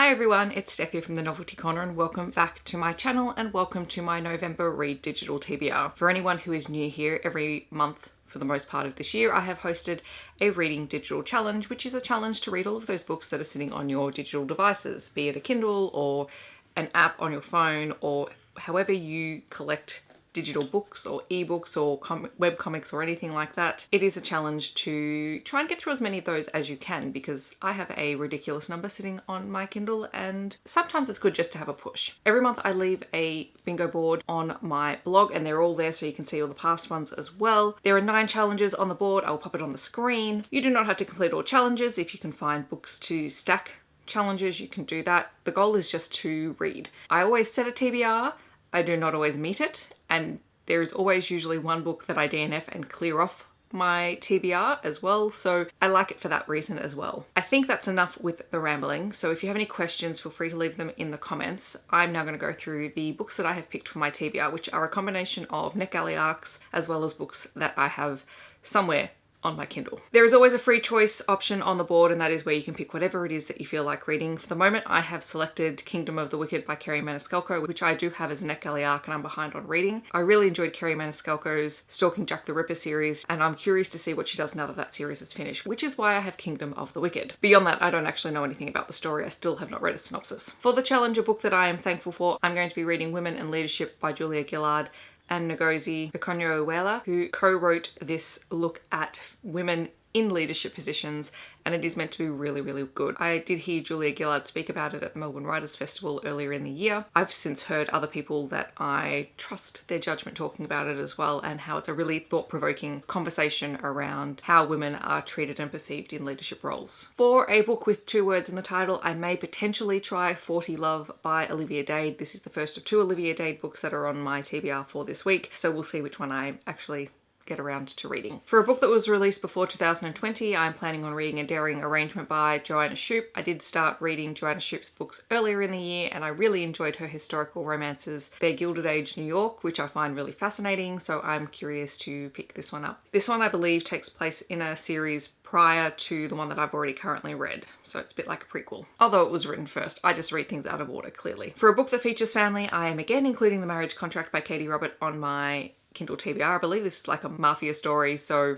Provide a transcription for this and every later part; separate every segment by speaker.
Speaker 1: Hi everyone, it's Steph here from the Novelty Corner and welcome back to my channel and welcome to my November Read Digital TBR. For anyone who is new here, every month for the most part of this year I have hosted a reading digital challenge, which is a challenge to read all of those books that are sitting on your digital devices, be it a Kindle or an app on your phone or however you collect digital books or ebooks or web comics or anything like that. It is a challenge to try and get through as many of those as you can because I have a ridiculous number sitting on my Kindle and sometimes it's good just to have a push. Every month I leave a bingo board on my blog and they're all there so you can see all the past ones as well. There are 9 challenges on the board. I will pop it on the screen. You do not have to complete all challenges. If you can find books to stack challenges, you can do that. The goal is just to read. I always set a TBR. I do not always meet it, and there is always usually one book that I DNF and clear off my TBR as well, so I like it for that reason as well. I think that's enough with the rambling, so if you have any questions, feel free to leave them in the comments. I'm now going to go through the books that I have picked for my TBR, which are a combination of NetGalley arcs as well as books that I have somewhere on my Kindle. There is always a free choice option on the board, and that is where you can pick whatever it is that you feel like reading. For the moment, I have selected Kingdom of the Wicked by Kerri Maniscalco, which I do have as a NetGalley arc and I'm behind on reading. I really enjoyed Kerri Maniscalco's Stalking Jack the Ripper series, and I'm curious to see what she does now that that series is finished, which is why I have Kingdom of the Wicked. Beyond that, I don't actually know anything about the story. I still have not read a synopsis. For the challenge, a book that I am thankful for, I'm going to be reading Women and Leadership by Julia Gillard and Ngozi Okonjo-Iweala, who co-wrote this look at women in leadership positions, and it is meant to be really, really good. I did hear Julia Gillard speak about it at the Melbourne Writers Festival earlier in the year. I've since heard other people that I trust their judgment talking about it as well, and how it's a really thought-provoking conversation around how women are treated and perceived in leadership roles. For a book with 2 words in the title, I may potentially try 40 Love by Olivia Dade. This is the first of 2 Olivia Dade books that are on my TBR for this week, so we'll see which one I actually get around to reading. For a book that was released before 2020, I'm planning on reading A Daring Arrangement by Joanna Shupe. I did start reading Joanna Shupe's books earlier in the year and I really enjoyed her historical romances. They're Gilded Age New York, which I find really fascinating, so I'm curious to pick this one up. This one I believe takes place in a series prior to the one that I've already currently read, so it's a bit like a prequel. Although it was written first, I just read things out of order, clearly. For a book that features family, I am again including The Marriage Contract by Katie Robert on my Kindle TBR. I believe this is like a mafia story, so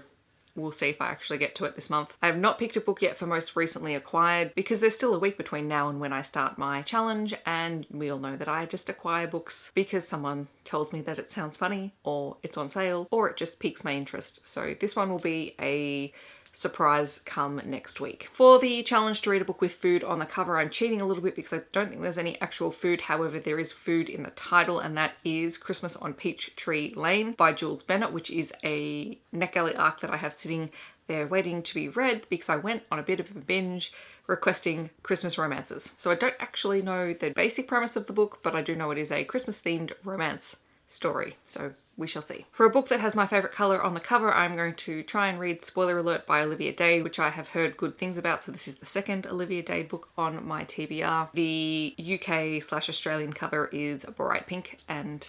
Speaker 1: we'll see if I actually get to it this month. I have not picked a book yet for most recently acquired because there's still a week between now and when I start my challenge, and we all know that I just acquire books because someone tells me that it sounds funny or it's on sale or it just piques my interest. So this one will be a surprise come next week. For the challenge to read a book with food on the cover, I'm cheating a little bit because I don't think there's any actual food. However, there is food in the title, and that is Christmas on Peachtree Lane by Jules Bennett, which is a NetGalley arc that I have sitting there waiting to be read because I went on a bit of a binge requesting Christmas romances. So I don't actually know the basic premise of the book, but I do know it is a Christmas themed romance story. So we shall see. For a book that has my favourite colour on the cover, I'm going to try and read Spoiler Alert by Olivia Dade, which I have heard good things about, so this is the second Olivia Dade book on my TBR. The UK/Australian cover is bright pink and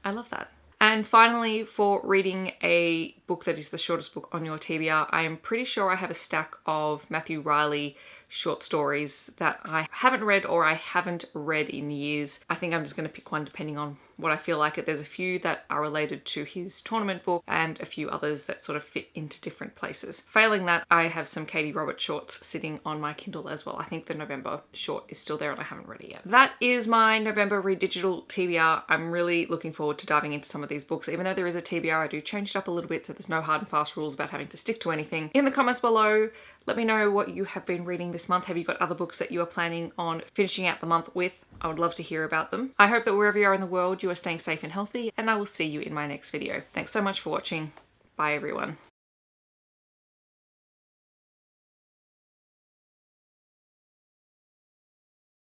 Speaker 1: I love that. And finally, for reading a book that is the shortest book on your TBR, I am pretty sure I have a stack of Matthew Riley short stories that I haven't read or I haven't read in years. I think I'm just going to pick one depending on what I feel like it. There's a few that are related to his tournament book and a few others that sort of fit into different places. Failing that, I have some Katie Robert shorts sitting on my Kindle as well. I think the November short is still there and I haven't read it yet. That is my November Read Digital TBR. I'm really looking forward to diving into some of these books. Even though there is a TBR, I do change it up a little bit so there's no hard and fast rules about having to stick to anything. In the comments below, let me know what you have been reading this month. Have you got other books that you are planning on finishing out the month with? I would love to hear about them. I hope that wherever you are in the world, you are staying safe and healthy, and I will see you in my next video. Thanks so much for watching. Bye everyone.